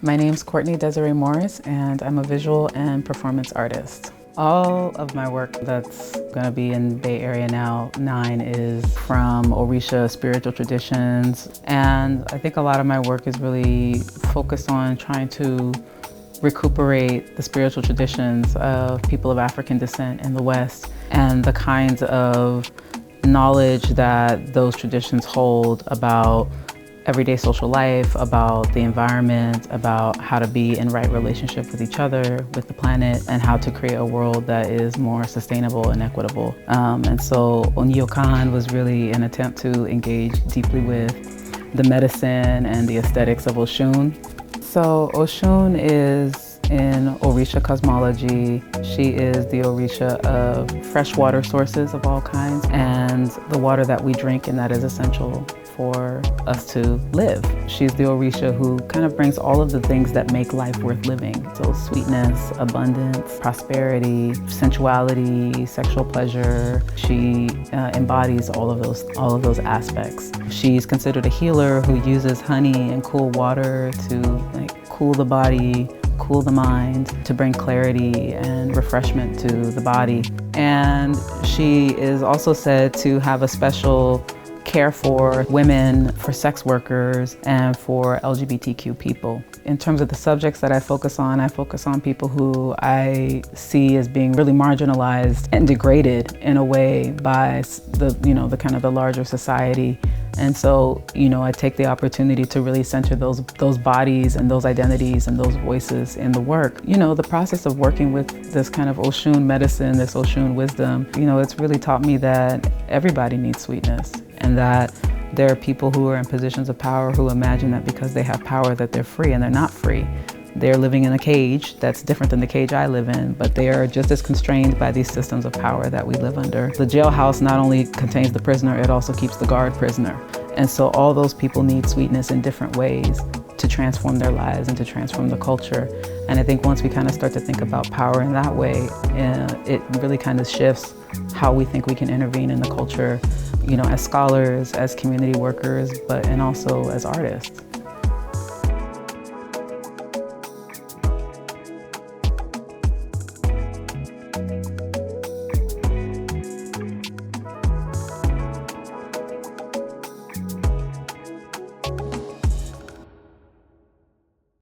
My name's Courtney Desiree Morris, and I'm a visual and performance artist. All of my work that's going to be in Bay Area now, 9, is from orisha spiritual traditions. And I think a lot of my work is really focused on trying to recuperate the spiritual traditions of people of African descent in the West and the kinds of knowledge that those traditions hold about everyday social life, about the environment, about how to be in right relationship with each other, with the planet, and how to create a world that is more sustainable and equitable. And so Oñí Ocan was really an attempt to engage deeply with the medicine and the aesthetics of Oshun. So Oshun is in orisha cosmology. She is the orisha of freshwater sources of all kinds and the water that we drink, and that is essential for us to live. She's the orisha who kind of brings all of the things that make life worth living. So sweetness, abundance, prosperity, sensuality, sexual pleasure. She embodies all of those aspects. She's considered a healer who uses honey and cool water to cool the body, cool the mind, to bring clarity and refreshment to the body. And she is also said to have a special care for women, for sex workers, and for LGBTQ people. In terms of the subjects that I focus on people who I see as being really marginalized and degraded in a way by the kind of the larger society. And so, I take the opportunity to really center those bodies and those identities and those voices in the work. The process of working with this kind of Oshun medicine, this Oshun wisdom, it's really taught me that everybody needs sweetness, and that there are people who are in positions of power who imagine that because they have power that they're free, and they're not free. They're living in a cage that's different than the cage I live in, but they are just as constrained by these systems of power that we live under. The jailhouse not only contains the prisoner, it also keeps the guard prisoner. And so all those people need sweetness in different ways to transform their lives and to transform the culture. And I think once we kind of start to think about power in that way, it really kind of shifts how we think we can intervene in the culture, as scholars, as community workers, and also as artists.